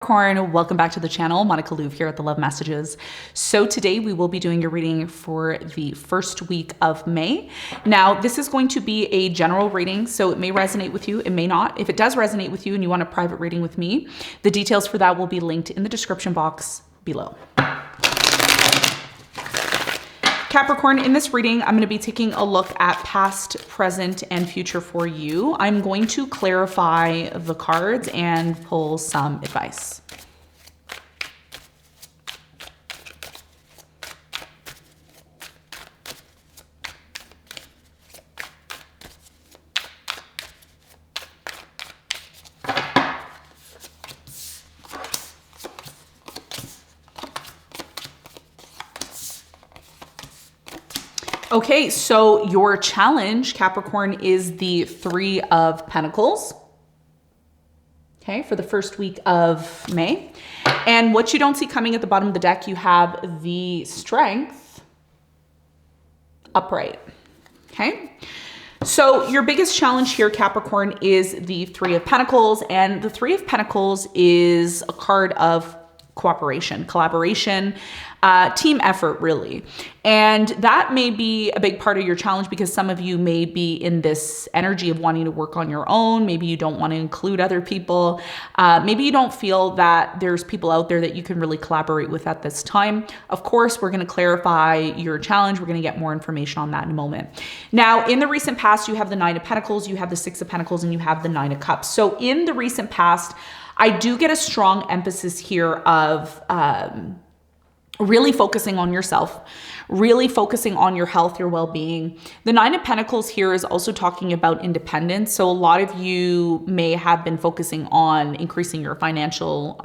Welcome back to the channel. Monica Louv here at the Love Messages. So today we will be doing your reading for the first week of May. Now, this is going to be a general reading, so it may resonate with you, it may not. If it does resonate with you and you want a private reading with me, the details for that will be linked in the description box below. Capricorn, in this reading, I'm going to be taking a look at past, present, and future for you. I'm going to clarify the cards and pull some advice. Okay, so your challenge, Capricorn, is the Three of Pentacles. Okay, for the first week of May. And what you don't see coming at the bottom of the deck, you have the Strength upright. Okay, so your biggest challenge here, Capricorn, is the Three of Pentacles. And the Three of Pentacles is a card of cooperation, collaboration, team effort, really. And that may be a big part of your challenge because some of you may be in this energy of wanting to work on your own. Maybe you don't want to include other people. Maybe you don't feel that there's people out there that you can really collaborate with at this time. Of course, we're going to clarify your challenge. We're going to get more information on that in a moment. Now, in the recent past, you have the Nine of Pentacles, you have the Six of Pentacles, and you have the Nine of Cups. So in the recent past, I do get a strong emphasis here of really focusing on yourself, really focusing on your health, your well-being. The Nine of Pentacles here is also talking about independence. So a lot of you may have been focusing on increasing your financial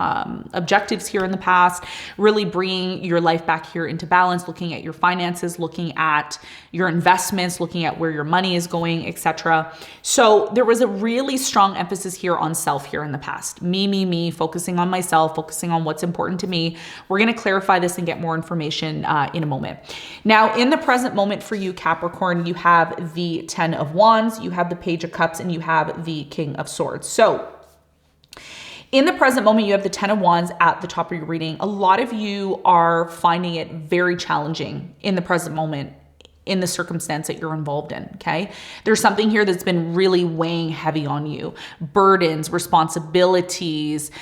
objectives here in the past, really bringing your life back here into balance, looking at your finances, looking at your investments, looking at where your money is going, etc. So there was a really strong emphasis here on self here in the past. Me, focusing on myself, focusing on what's important to me. We're going to clarify this and get more information in a moment. Now, in the present moment for you, Capricorn, you have the Ten of Wands, you have the Page of Cups, and you have the King of Swords. So in the present moment, you have the Ten of Wands at the top of your reading. A lot of you are finding it very challenging in the present moment in the circumstance that you're involved in, okay? There's something here that's been really weighing heavy on you. Burdens, responsibilities,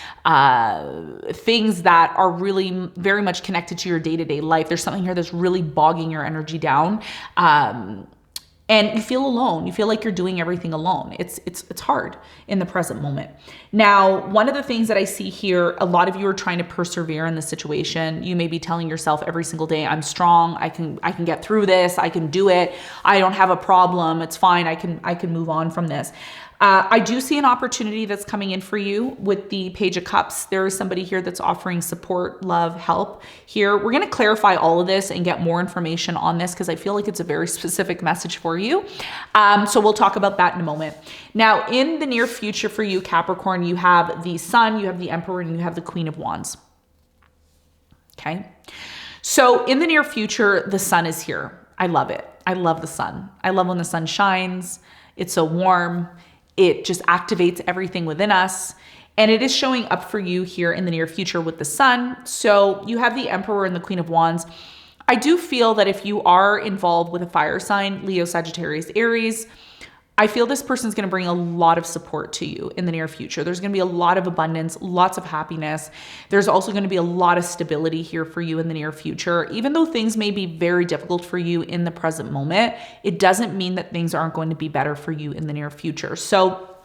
things that are really very much connected to your day-to-day life. There's something here that's really bogging your energy down. And you feel alone. You feel like you're doing everything alone. It's hard in the present moment. Now, one of the things that I see here, a lot of you are trying to persevere in this situation. You may be telling yourself every single day, I'm strong. I can get through this. I can do it. I don't have a problem. It's fine. I can move on from this. I do see an opportunity that's coming in for you with the Page of Cups. There is somebody here that's offering support, love, help here. We're going to clarify all of this and get more information on this because I feel like it's a very specific message for you. So we'll talk about that in a moment. Now, in the near future for you, Capricorn, you have the Sun, you have the Emperor, and you have the Queen of Wands. Okay. So in the near future, the sun is here. I love it. I love the sun. I love when the sun shines. It's so warm. It just activates everything within us. And it is showing up for you here in the near future with the sun. So you have the Emperor and the Queen of Wands. I do feel that if you are involved with a fire sign, Leo, Sagittarius, Aries, I feel this person's going to bring a lot of support to you in the near future. There's going to be a lot of abundance, lots of happiness. There's also going to be a lot of stability here for you in the near future. Even though things may be very difficult for you in the present moment, it doesn't mean that things aren't going to be better for you in the near future. So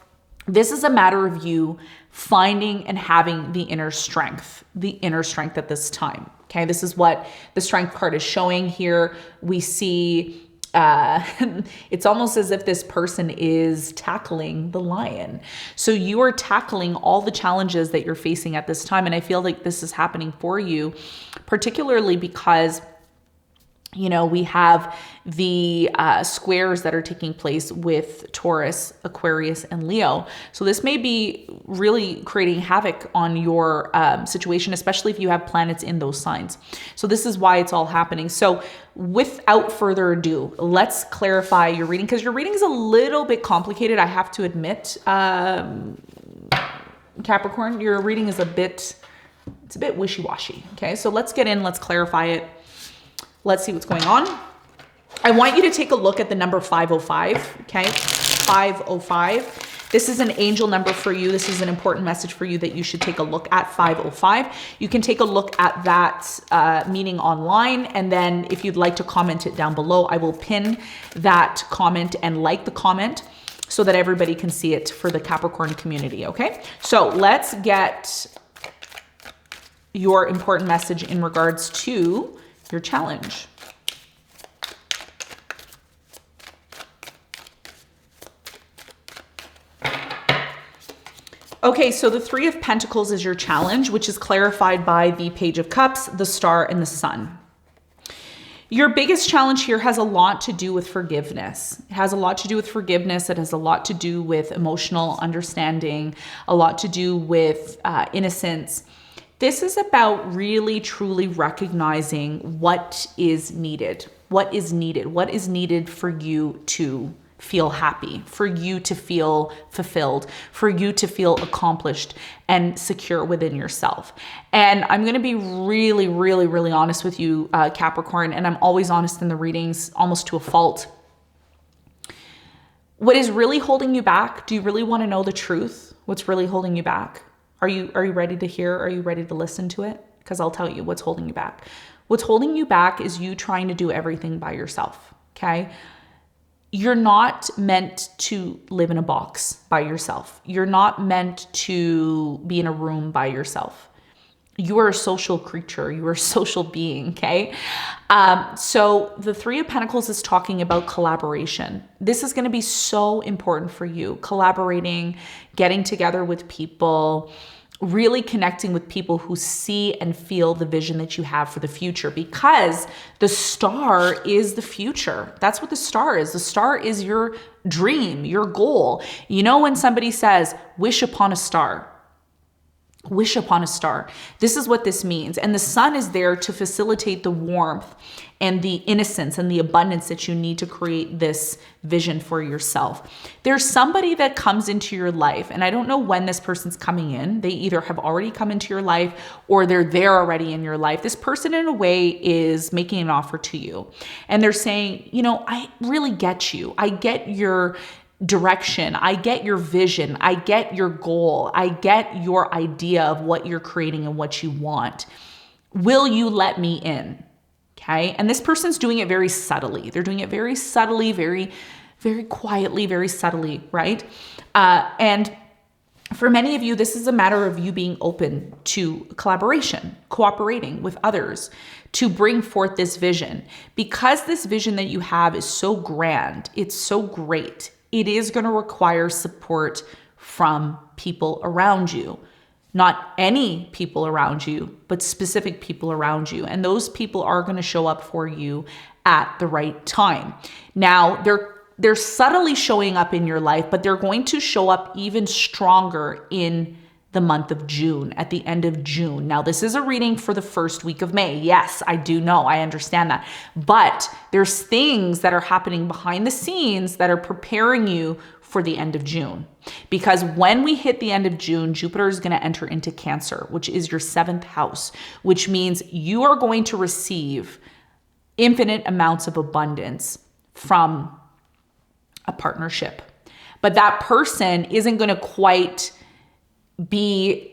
this is a matter of you finding and having the inner strength at this time. Okay, this is what the Strength card is showing here. We see it's almost as if this person is tackling the lion. So you are tackling all the challenges that you're facing at this time. And I feel like this is happening for you, particularly because we have the squares that are taking place with Taurus, Aquarius, and Leo. So this may be really creating havoc on your situation, especially if you have planets in those signs. So this is why it's all happening. So without further ado, let's clarify your reading, because your reading is a little bit complicated, I have to admit. Capricorn, your reading is a bit wishy-washy. Okay, so let's get in, let's clarify it. Let's see what's going on. I want you to take a look at the number 505, okay? 505. This is an angel number for you. This is an important message for you that you should take a look at 505. You can take a look at that meaning online. And then if you'd like to comment it down below, I will pin that comment and like the comment so that everybody can see it for the Capricorn community, okay? So let's get your important message in regards to your challenge. Okay, so the Three of Pentacles is your challenge, which is clarified by the Page of Cups, the Star, and the Sun. Your biggest challenge here has a lot to do with forgiveness. It has a lot to do with forgiveness. It has a lot to do with emotional understanding, a lot to do with innocence. This is about really, truly recognizing what is needed. What is needed? What is needed for you to feel happy, for you to feel fulfilled, for you to feel accomplished and secure within yourself. And I'm going to be really, really, really honest with you, Capricorn, and I'm always honest in the readings, almost to a fault. What is really holding you back? Do you really want to know the truth? What's really holding you back? Are you ready to hear? Are you ready to listen to it? Because I'll tell you what's holding you back. What's holding you back is you trying to do everything by yourself, okay? You're not meant to live in a box by yourself. You're not meant to be in a room by yourself. You are a social creature. You are a social being, okay? So the Three of Pentacles is talking about collaboration. This is going to be so important for you. Collaborating, getting together with people, really connecting with people who see and feel the vision that you have for the future, because the star is the future. That's what the star is. The star is your dream, your goal. You know, when somebody says, wish upon a star, wish upon a star. This is what this means. And the sun is there to facilitate the warmth and the innocence and the abundance that you need to create this vision for yourself. There's somebody that comes into your life, and I don't know when this person's coming in. They either have already come into your life or they're there already in your life. This person in a way is making an offer to you. And they're saying, you know, I really get you. I get your direction. I get your vision. I get your goal. I get your idea of what you're creating and what you want. Will you let me in? Okay. And this person's doing it very subtly. They're doing it very subtly, very, very quietly, very subtly, right? And for many of you, this is a matter of you being open to collaboration, cooperating with others to bring forth this vision. Because this vision that you have is so grand, it's so great, it is going to require support from people around you. Not any people around you, but specific people around you. And those people are going to show up for you at the right time. Now, they're subtly showing up in your life, but they're going to show up even stronger in the month of June, at the end of June. Now, this is a reading for the first week of May. Yes, I do know. I understand that. But there's things that are happening behind the scenes that are preparing you for the end of June. Because when we hit the end of June, Jupiter is going to enter into Cancer, which is your 7th house, which means you are going to receive infinite amounts of abundance from a partnership. But that person isn't going to quite be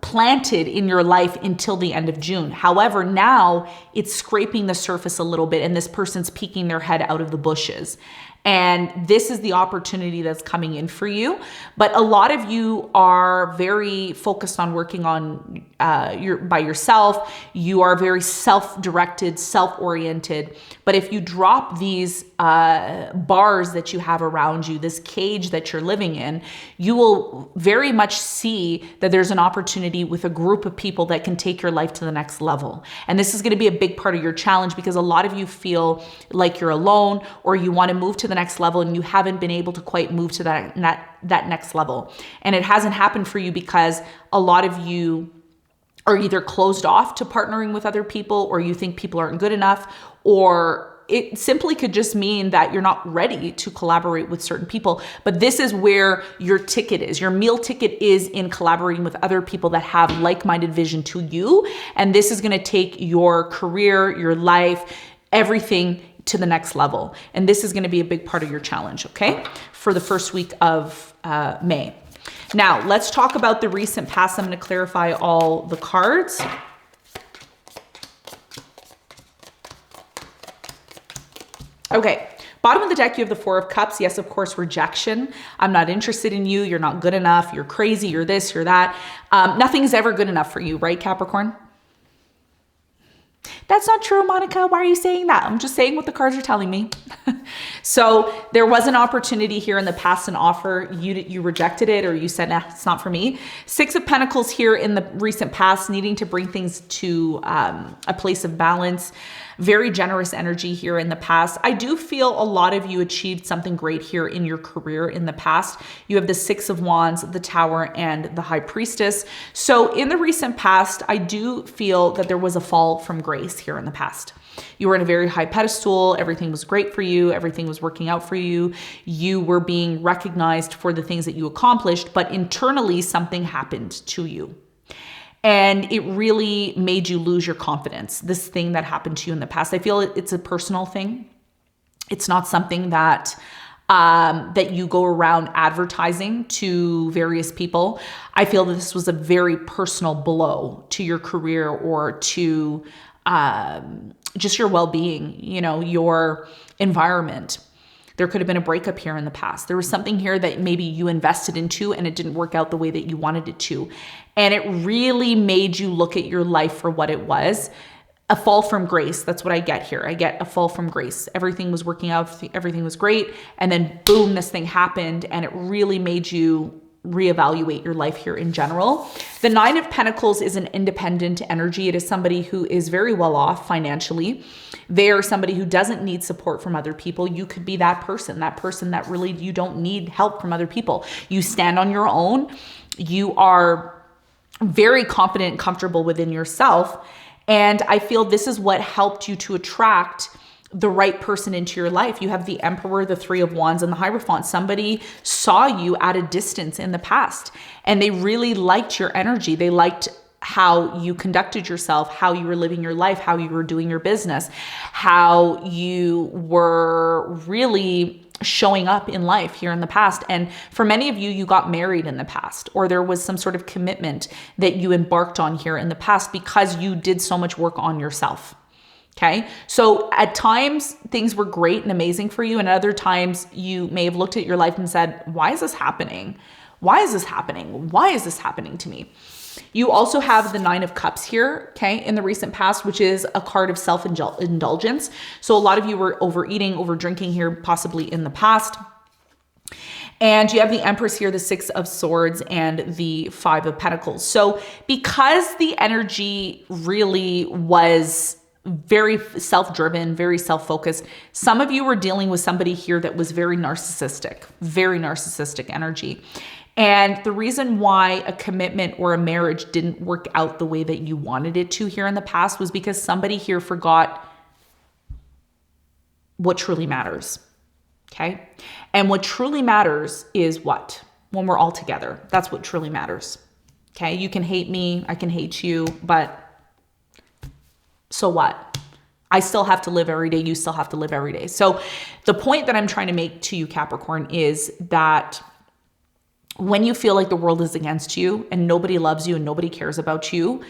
planted in your life until the end of June. However, now it's scraping the surface a little bit and this person's peeking their head out of the bushes. And this is the opportunity that's coming in for you. But a lot of you are very focused on working on by yourself. You are very self-directed, self-oriented. But if you drop these bars that you have around you, this cage that you're living in, you will very much see that there's an opportunity with a group of people that can take your life to the next level. And this is going to be a big part of your challenge, because a lot of you feel like you're alone, or you want to move to the next level and you haven't been able to quite move to that next level. And it hasn't happened for you because a lot of you are either closed off to partnering with other people, or you think people aren't good enough, or it simply could just mean that you're not ready to collaborate with certain people. But this is where your ticket is. Your meal ticket is in collaborating with other people that have like-minded vision to you. And this is going to take your career, your life, everything to the next level. And this is going to be a big part of your challenge, okay? For the first week of May. Now, let's talk about the recent past. I'm going to clarify all the cards. Okay, bottom of the deck, you have the Four of Cups. Yes, of course, rejection. I'm not interested in you. You're not good enough. You're crazy. You're this, you're that. Nothing's ever good enough for you, right, Capricorn? That's not true, Monica. Why are you saying that? I'm just saying what the cards are telling me. So there was an opportunity here in the past, an offer. You rejected it, or you said, nah, it's not for me. Six of Pentacles here in the recent past, needing to bring things to a place of balance. Very generous energy here in the past. I do feel a lot of you achieved something great here in your career in the past. You have the Six of Wands, the Tower, and the High Priestess. So in the recent past, I do feel that there was a fall from grace here in the past. You were in a very high pedestal. Everything was great for you. Everything was working out for you. You were being recognized for the things that you accomplished, but internally something happened to you. And it really made you lose your confidence. This thing that happened to you in the past. I feel it's a personal thing. It's not something that that you go around advertising to various people. I feel that this was a very personal blow to your career, or to just your well-being, you know, your environment. There could have been a breakup here in the past. There was something here that maybe you invested into and it didn't work out the way that you wanted it to. And it really made you look at your life for what it was. A fall from grace. That's what I get here. I get a fall from grace. Everything was working out. Everything was great. And then boom, this thing happened. And it really made you reevaluate your life here in general. The Nine of Pentacles is an independent energy. It is somebody who is very well off financially. They are somebody who doesn't need support from other people. You could be that person that really, you don't need help from other people. You stand on your own. You are very confident and comfortable within yourself. And I feel this is what helped you to attract the right person into your life. You have the Emperor, the Three of Wands, and the Hierophant. Somebody saw you at a distance in the past, and they really liked your energy. They liked how you conducted yourself, how you were living your life, how you were doing your business, how you were really showing up in life here in the past. And for many of you, you got married in the past, or there was some sort of commitment that you embarked on here in the past because you did so much work on yourself. Okay. So at times things were great and amazing for you. And at other times you may have looked at your life and said, why is this happening? Why is this happening? Why is this happening to me? You also have the Nine of Cups here, okay, in the recent past, which is a card of self-indulgence. So a lot of you were overeating, over drinking here, possibly in the past. And you have the Empress here, the Six of Swords, and the Five of Pentacles. So because the energy really was very self-driven, very self-focused, some of you were dealing with somebody here that was very narcissistic energy. And the reason why a commitment or a marriage didn't work out the way that you wanted it to here in the past was because somebody here forgot what truly matters. Okay. And what truly matters is what? When we're all together. That's what truly matters. Okay. You can hate me. I can hate you, but so what? I still have to live every day. You still have to live every day. So the point that I'm trying to make to you, Capricorn, is that when you feel like the world is against you and nobody loves you and nobody cares about you,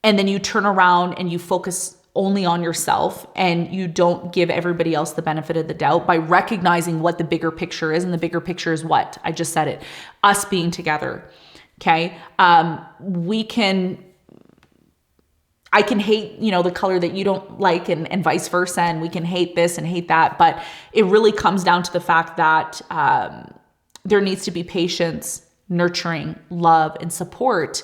and then you turn around and you focus only on yourself and you don't give everybody else the benefit of the doubt by recognizing what the bigger picture is. And the bigger picture is what? I just said it. Us being together. Okay. I can hate, the color that you don't like and vice versa. And we can hate this and hate that. But it really comes down to the fact that there needs to be patience, nurturing, love, and support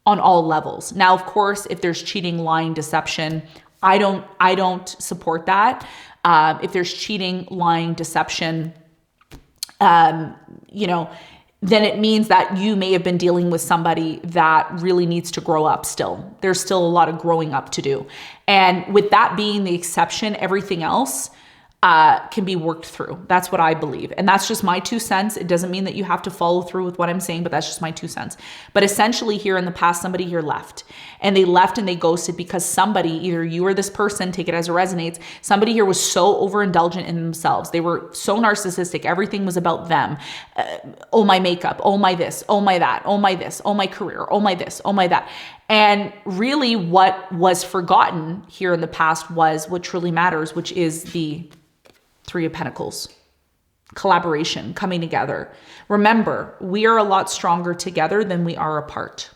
on all levels. Now, of course, if there's cheating, lying, deception, I don't support that. If there's cheating, lying, deception, then it means that you may have been dealing with somebody that really needs to grow up still. There's still a lot of growing up to do. And with that being the exception, everything else can be worked through. That's what I believe. And that's just my 2 cents. It doesn't mean that you have to follow through with what I'm saying, but that's just my 2 cents. But essentially here in the past, somebody here left, and they left and they ghosted because somebody, either you or this person, take it as it resonates, somebody here was so overindulgent in themselves. They were so narcissistic. Everything was about them. Oh, my makeup. Oh, my this. Oh, my that. Oh, my this. Oh, my career. Oh, my this. Oh, my that. And really what was forgotten here in the past was what truly matters, which is the 3 of Pentacles. Collaboration, coming together. Remember, we are a lot stronger together than we are apart.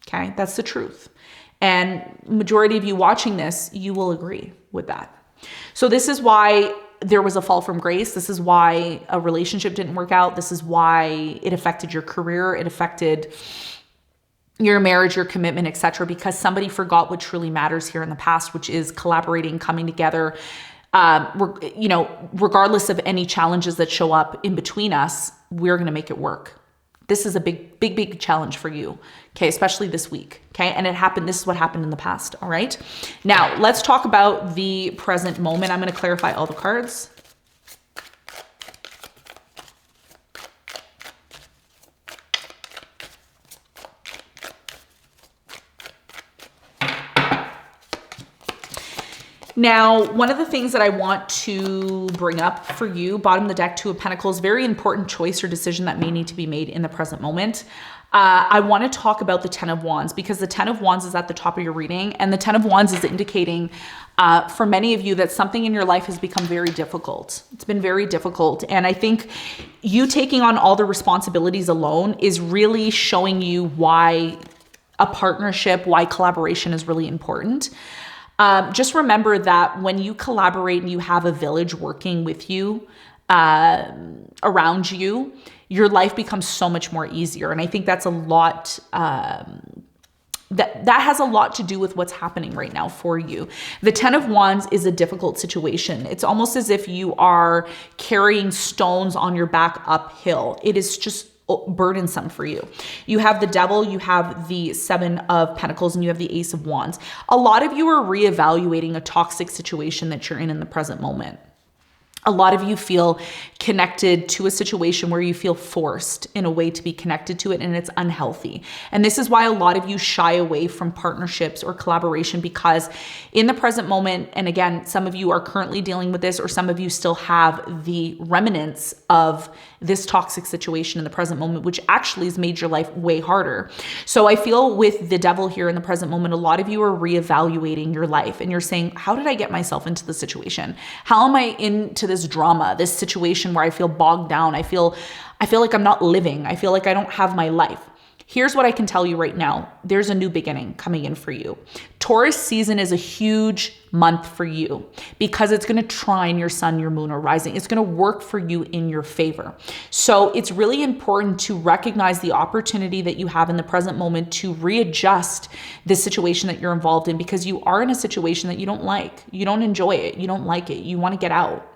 Okay, that's the truth. And majority of you watching this, you will agree with that. So this is why there was a fall from grace. This is why a relationship didn't work out. This is why it affected your career. It affected your marriage, your commitment, etc. Because somebody forgot what truly matters here in the past, which is collaborating, coming together. Regardless of any challenges that show up in between us, we're going to make it work. This is a big, big, big challenge for you. Okay. Especially this week. Okay. And this is what happened in the past. All right. Now let's talk about the present moment. I'm going to clarify all the cards. Now, one of the things that I want to bring up for you, bottom of the deck, 2 of Pentacles, very important choice or decision that may need to be made in the present moment. I want to talk about the 10 of Wands, because the 10 of Wands is at the top of your reading, and the 10 of Wands is indicating for many of you that something in your life has become very difficult. It's been very difficult. And I think you taking on all the responsibilities alone is really showing you why a partnership, why collaboration is really important. Just remember that when you collaborate and you have a village working with you, around you, your life becomes so much more easier. And I think that's a lot, that has a lot to do with what's happening right now for you. The 10 of Wands is a difficult situation. It's almost as if you are carrying stones on your back uphill. It is just burdensome for you. You have the Devil, you have the 7 of Pentacles, and you have the Ace of Wands. A lot of you are reevaluating a toxic situation that you're in the present moment. A lot of you feel connected to a situation where you feel forced in a way to be connected to it, and it's unhealthy. And this is why a lot of you shy away from partnerships or collaboration, because in the present moment, and again, some of you are currently dealing with this, or some of you still have the remnants of this toxic situation in the present moment, which actually has made your life way harder. So I feel with the Devil here in the present moment, a lot of you are reevaluating your life, and you're saying, how did I get myself into this situation? How am I into this drama, this situation where I feel bogged down? I feel like I'm not living. I feel like I don't have my life. Here's what I can tell you right now. There's a new beginning coming in for you. Taurus season is a huge month for you because it's going to trine your sun, your moon, or rising. It's going to work for you in your favor. So it's really important to recognize the opportunity that you have in the present moment to readjust the situation that you're involved in, because you are in a situation that you don't like. You don't enjoy it. You don't like it. You want to get out.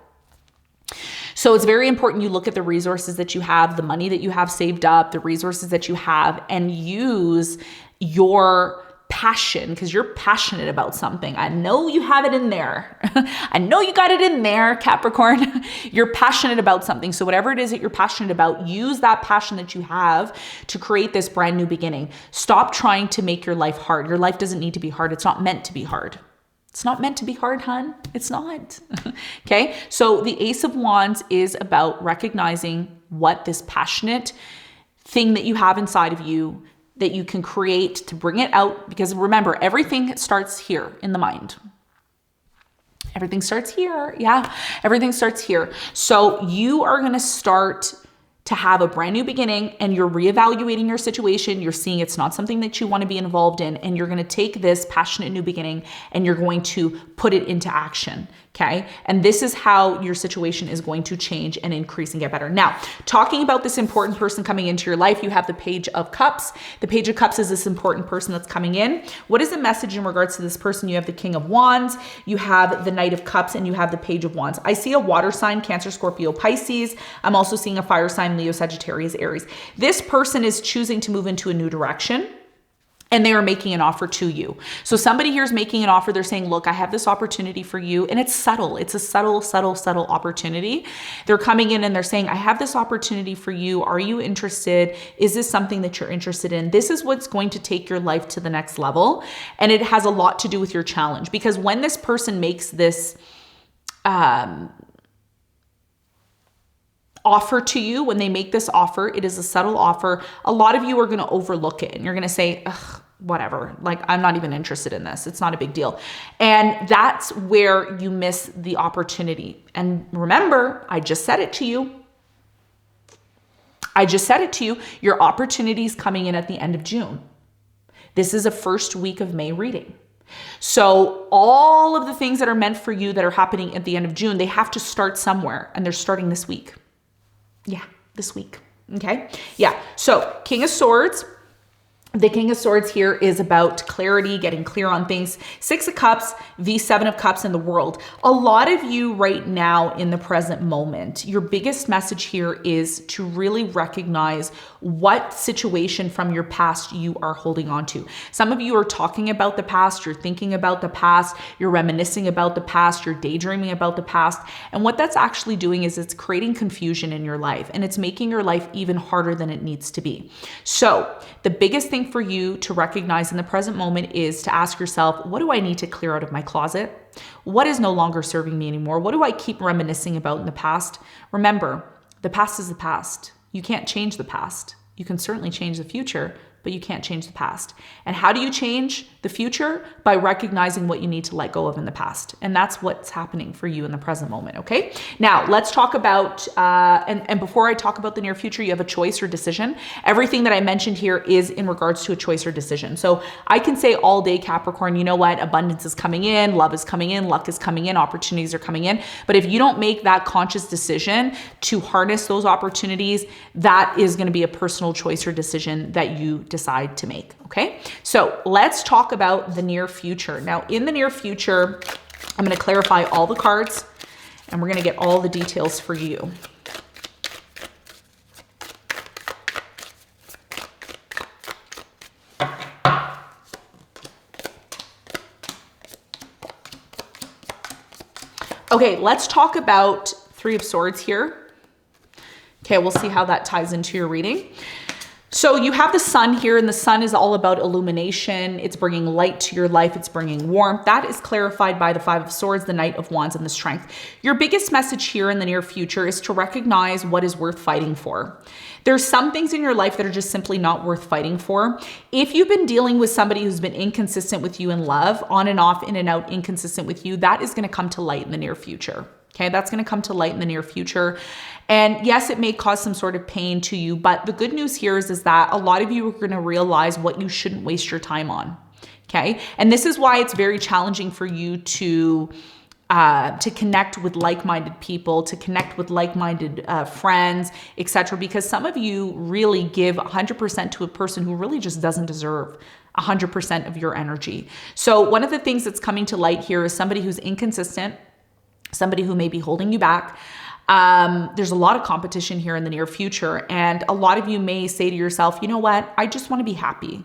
So it's very important you look at the resources that you have, the money that you have saved up, the resources that you have, and use your passion, because you're passionate about something. I know you have it in there. I know you got it in there, Capricorn. You're passionate about something. So whatever it is that you're passionate about, use that passion that you have to create this brand new beginning. Stop trying to make your life hard. Your life doesn't need to be hard. It's not meant to be hard. It's not meant to be hard, hun. It's not. Okay. So the Ace of Wands is about recognizing what this passionate thing that you have inside of you that you can create to bring it out. Because remember, everything starts here in the mind. Everything starts here. Yeah. Everything starts here. So you are going to start to have a brand new beginning, and you're reevaluating your situation. You're seeing it's not something that you want to be involved in, and you're going to take this passionate new beginning and you're going to put it into action. Okay. And this is how your situation is going to change and increase and get better. Now, talking about this important person coming into your life, you have the Page of Cups. The Page of Cups is this important person that's coming in. What is the message in regards to this person? You have the King of Wands, you have the Knight of Cups, and you have the Page of Wands. I see a water sign, Cancer, Scorpio, Pisces. I'm also seeing a fire sign, Leo, Sagittarius, Aries. This person is choosing to move into a new direction. And they are making an offer to you. So somebody here is making an offer. They're saying, look, I have this opportunity for you. And it's subtle. It's a subtle opportunity. They're coming in and they're saying, I have this opportunity for you. Are you interested? Is this something that you're interested in? This is what's going to take your life to the next level. And it has a lot to do with your challenge. Because when this person makes this offer to you, when they make this offer, it is a subtle offer. A lot of you are going to overlook it and you're going to say, ugh, whatever, like I'm not even interested in this. It's not a big deal. And that's where you miss the opportunity. And remember, I just said it to you. Your opportunity is coming in at the end of June. This is a first week of May reading. So all of the things that are meant for you that are happening at the end of June, they have to start somewhere, and they're starting this week. Yeah, this week. Okay. Yeah. So King of Swords. The King of Swords here is about clarity, getting clear on things. Six of Cups, the Seven of Cups, in the World. A lot of you right now in the present moment, your biggest message here is to really recognize what situation from your past you are holding on to. Some of you are talking about the past, you're thinking about the past, you're reminiscing about the past, you're daydreaming about the past. And what that's actually doing is it's creating confusion in your life, and it's making your life even harder than it needs to be. So the biggest thing for you to recognize in the present moment is to ask yourself, what do I need to clear out of my closet? What is no longer serving me anymore? What do I keep reminiscing about in the past? Remember, the past is the past. You can't change the past. You can certainly change the future, but you can't change the past. And how do you change the future? By recognizing what you need to let go of in the past. And that's what's happening for you in the present moment, okay? Now, let's talk about, and before I talk about the near future, you have a choice or decision. Everything that I mentioned here is in regards to a choice or decision. So I can say all day, Capricorn, you know what? Abundance is coming in, love is coming in, luck is coming in, opportunities are coming in. But if you don't make that conscious decision to harness those opportunities, that is going to be a personal choice or decision that you decide to make. Okay. So let's talk about the near future. Now, in the near future, I'm going to clarify all the cards and we're going to get all the details for you. Okay, let's talk about Three of Swords here. Okay, we'll see how that ties into your reading. So you have the sun here, and the sun is all about illumination. It's bringing light to your life. It's bringing warmth. That is clarified by the Five of Swords, the Knight of Wands, and the Strength. Your biggest message here in the near future is to recognize what is worth fighting for. There's some things in your life that are just simply not worth fighting for. If you've been dealing with somebody who's been inconsistent with you in love, on and off, in and out, inconsistent with you, that is going to come to light in the near future. Okay, that's going to come to light in the near future. And yes, it may cause some sort of pain to you, but the good news here is that a lot of you are going to realize what you shouldn't waste your time on. Okay, and this is why it's very challenging for you to connect with like-minded people, to connect with like-minded friends, etc. Because some of you really give 100% to a person who really just doesn't deserve 100% of your energy. So one of the things that's coming to light here is somebody who's inconsistent, somebody who may be holding you back. There's a lot of competition here in the near future. And a lot of you may say to yourself, you know what? I just want to be happy.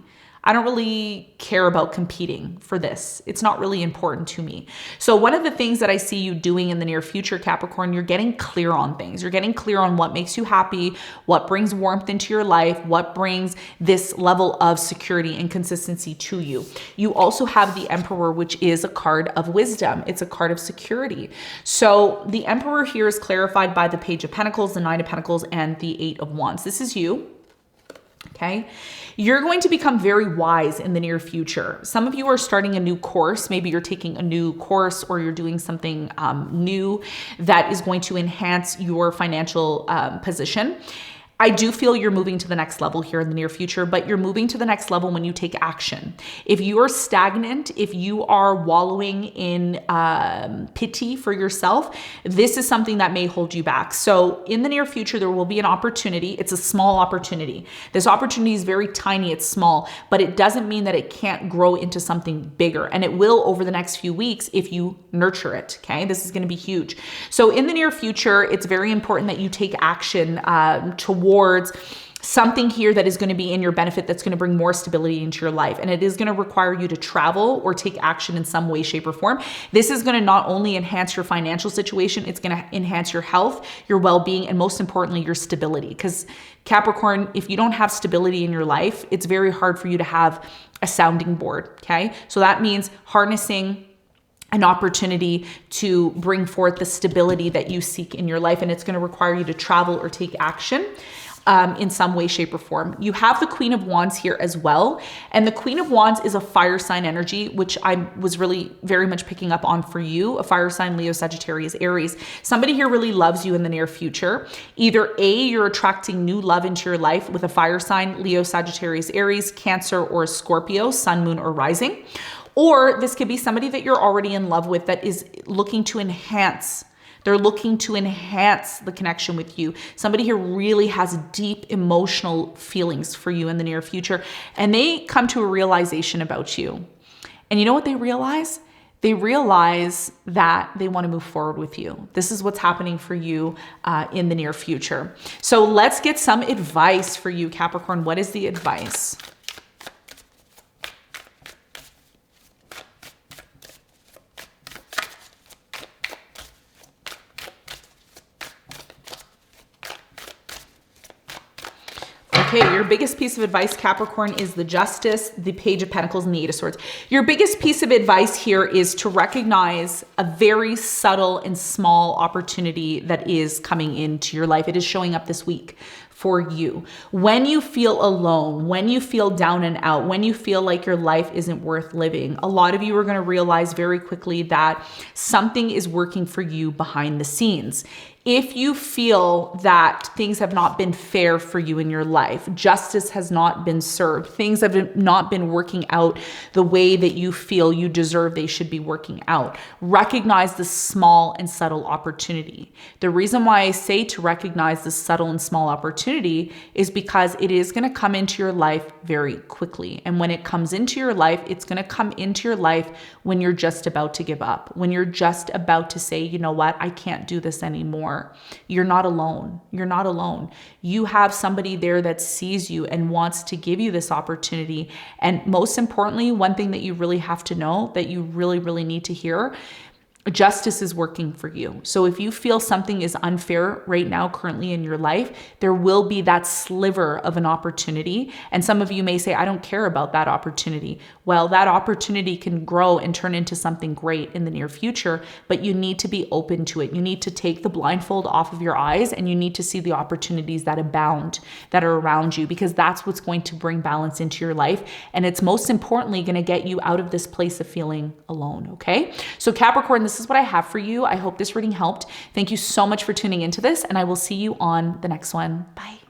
I don't really care about competing for this. It's not really important to me. So one of the things that I see you doing in the near future, Capricorn, you're getting clear on things. You're getting clear on what makes you happy, what brings warmth into your life, what brings this level of security and consistency to you. You also have the Emperor, which is a card of wisdom. It's a card of security. So the Emperor here is clarified by the Page of Pentacles, the Nine of Pentacles, and the Eight of Wands. This is you. Okay. You're going to become very wise in the near future. Some of you are starting a new course. Maybe you're taking a new course or you're doing something new that is going to enhance your financial position. I do feel you're moving to the next level here in the near future, but you're moving to the next level when you take action. If you are stagnant, if you are wallowing in pity for yourself, this is something that may hold you back. So in the near future, there will be an opportunity. It's a small opportunity. This opportunity is very tiny. It's small, but it doesn't mean that it can't grow into something bigger. And it will over the next few weeks if you nurture it. Okay. This is going to be huge. So in the near future, it's very important that you take action towards something here that is going to be in your benefit, that's going to bring more stability into your life. And it is going to require you to travel or take action in some way, shape, or form. This is going to not only enhance your financial situation, it's going to enhance your health, your well-being, and most importantly, your stability. Because Capricorn, if you don't have stability in your life, it's very hard for you to have a sounding board. Okay. So that means harnessing an opportunity to bring forth the stability that you seek in your life. And it's going to require you to travel or take action in some way, shape, or form. You have the Queen of Wands here as well. And the Queen of Wands is a fire sign energy, which I was really very much picking up on for you, a fire sign, Leo, Sagittarius, Aries. Somebody here really loves you in the near future. Either A, you're attracting new love into your life with a fire sign, Leo, Sagittarius, Aries, Cancer, or Scorpio, Sun, Moon, or Rising. Or this could be somebody that you're already in love with that is looking to enhance. They're looking to enhance the connection with you. Somebody here really has deep emotional feelings for you in the near future. And they come to a realization about you. And you know what they realize? They realize that they want to move forward with you. This is what's happening for you in the near future. So let's get some advice for you, Capricorn. What is the advice? Okay, your biggest piece of advice, Capricorn, is the Justice, the Page of Pentacles, and the Eight of Swords. Your biggest piece of advice here is to recognize a very subtle and small opportunity that is coming into your life. It is showing up this week for you. When you feel alone, when you feel down and out, when you feel like your life isn't worth living, a lot of you are going to realize very quickly that something is working for you behind the scenes. If you feel that things have not been fair for you in your life, justice has not been served, things have not been working out the way that you feel you deserve they should be working out, recognize the small and subtle opportunity. The reason why I say to recognize the subtle and small opportunity is because it is going to come into your life very quickly. And when it comes into your life, it's going to come into your life when you're just about to give up, when you're just about to say, you know what, I can't do this anymore. You're not alone. You're not alone. You have somebody there that sees you and wants to give you this opportunity. And most importantly, one thing that you really have to know, that you really, really need to hear, justice is working for you. So if you feel something is unfair right now, currently in your life, there will be that sliver of an opportunity. And some of you may say, I don't care about that opportunity. Well, that opportunity can grow and turn into something great in the near future, but you need to be open to it. You need to take the blindfold off of your eyes and you need to see the opportunities that abound, that are around you, because that's what's going to bring balance into your life. And it's most importantly going to get you out of this place of feeling alone. Okay. So Capricorn, this is what I have for you. I hope this reading helped. Thank you so much for tuning into this, and I will see you on the next one. Bye.